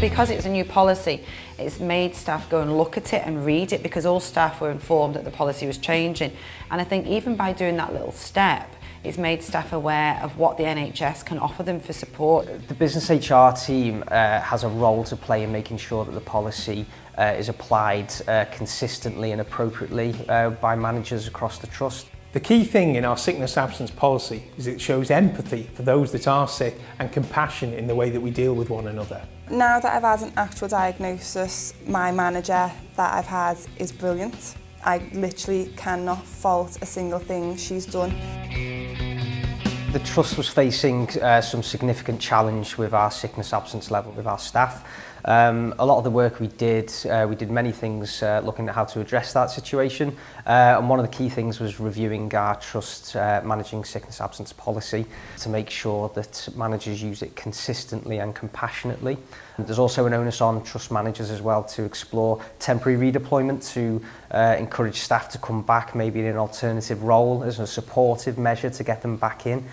Because it's a new policy, it's made staff go and look at it and read it, because all staff were informed that the policy was changing. And I think even by doing that little step, it's made staff aware of what the NHS can offer them for support. The business HR team has a role to play in making sure that the policy is applied consistently and appropriately by managers across the trust. The key thing in our sickness absence policy is it shows empathy for those that are sick and compassion in the way that we deal with one another. Now that I've had an actual diagnosis, my manager that I've had is brilliant. I literally cannot fault a single thing she's done. The trust was facing some significant challenge with our sickness absence level with our staff. A lot of the work we did many things looking at how to address that situation, and one of the key things was reviewing our trust managing sickness absence policy to make sure that managers use it consistently and compassionately. And there's also an onus on trust managers as well to explore temporary redeployment to encourage staff to come back maybe in an alternative role as a supportive measure to get them back in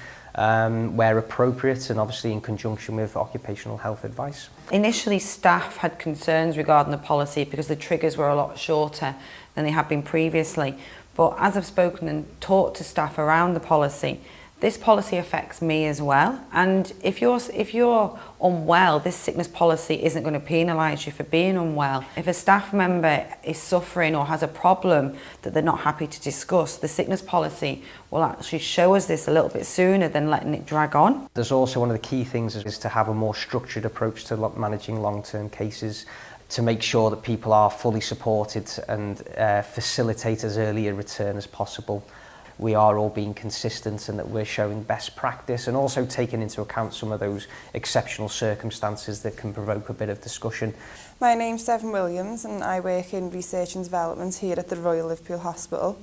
where appropriate, and obviously in conjunction with occupational health advice. Initially, staff had concerns regarding the policy because the triggers were a lot shorter than they had been previously. But as I've spoken and talked to staff around the policy, this policy affects me as well. And if you're unwell, this sickness policy isn't going to penalise you for being unwell. If a staff member is suffering or has a problem that they're not happy to discuss, the sickness policy will actually show us this a little bit sooner than letting it drag on. There's also one of the key things is to have a more structured approach to managing long-term cases, to make sure that people are fully supported and facilitate as early a return as possible. We are all being consistent and that we're showing best practice, and also taking into account some of those exceptional circumstances that can provoke a bit of discussion. My name's Devon Williams and I work in research and development here at the Royal Liverpool Hospital.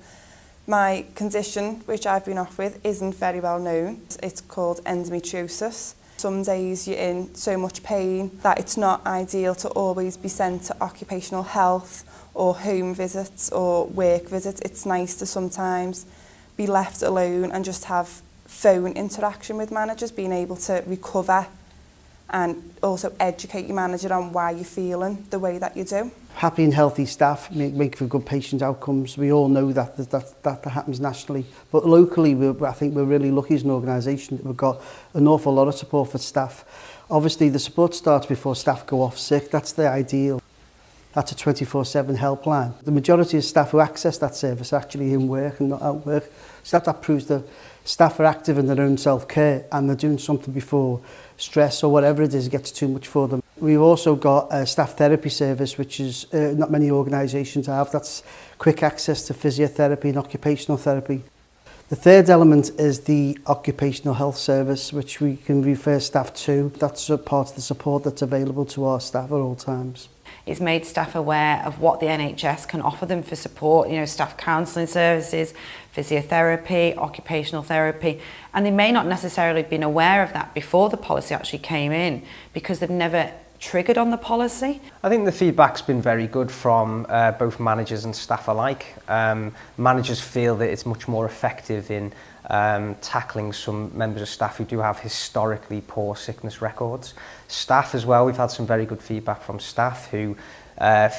My condition, which I've been off with, isn't very well known. It's called endometriosis. Some days you're in so much pain that it's not ideal to always be sent to occupational health or home visits or work visits. It's nice to sometimes be left alone and just have phone interaction with managers, being able to recover and also educate your manager on why you're feeling the way that you do. Happy and healthy staff make for good patient outcomes. We all know that happens nationally, but locally I think we're really lucky as an organisation that we've got an awful lot of support for staff. Obviously the support starts before staff go off sick. That's the ideal. That's a 24/7 helpline. The majority of staff who access that service are actually in work and not out work. So that proves that staff are active in their own self-care and they're doing something before stress or whatever it is gets too much for them. We've also got a staff therapy service, which is not many organisations have. That's quick access to physiotherapy and occupational therapy. The third element is the occupational health service, which we can refer staff to. That's a part of the support that's available to our staff at all times. It's made staff aware of what the NHS can offer them for support, staff counselling services, physiotherapy, occupational therapy, and they may not necessarily have been aware of that before the policy actually came in because they've never triggered on the policy. I think the feedback's been very good from both managers and staff alike. Managers feel that it's much more effective in tackling some members of staff who do have historically poor sickness records. Staff as well, we've had some very good feedback from staff who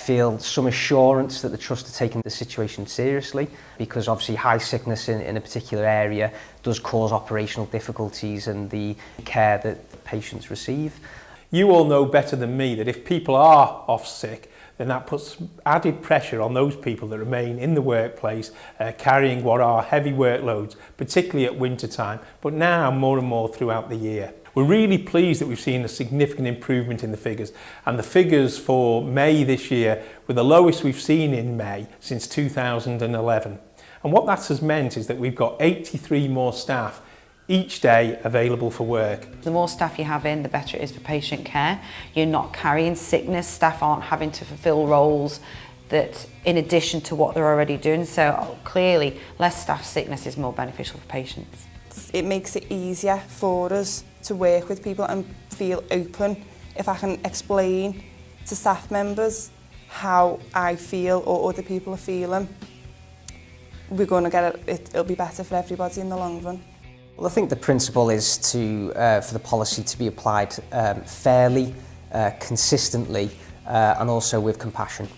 feel some assurance that the trust are taking the situation seriously, because obviously high sickness in a particular area does cause operational difficulties in the care that the patients receive. You all know better than me that if people are off sick, then that puts added pressure on those people that remain in the workplace, carrying what are heavy workloads, particularly at winter time, but now more and more throughout the year. We're really pleased that we've seen a significant improvement in the figures, and the figures for May this year were the lowest we've seen in May since 2011. And what that has meant is that we've got 83 more staff each day available for work. The more staff you have in, the better it is for patient care. You're not carrying sickness. Staff aren't having to fulfil roles that in addition to what they're already doing. So clearly less staff sickness is more beneficial for patients. It makes it easier for us to work with people and feel open. If I can explain to staff members how I feel or other people are feeling, we're going to get it. It'll be better for everybody in the long run. Well, I think the principle is for the policy to be applied fairly consistently, and also with compassion.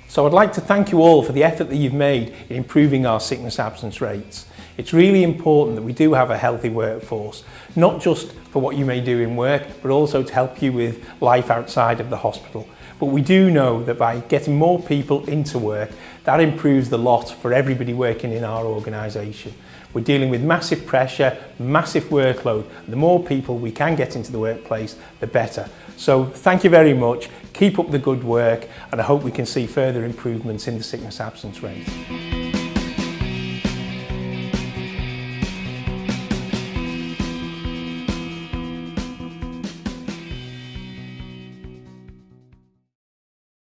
So I'd like to thank you all for the effort that you've made in improving our sickness absence rates. It's really important that we do have a healthy workforce, not just for what you may do in work, but also to help you with life outside of the hospital. But we do know that by getting more people into work, that improves the lot for everybody working in our organisation. We're dealing with massive pressure, massive workload. The more people we can get into the workplace, the better. So thank you very much, keep up the good work, and I hope we can see further improvements in the sickness absence rate.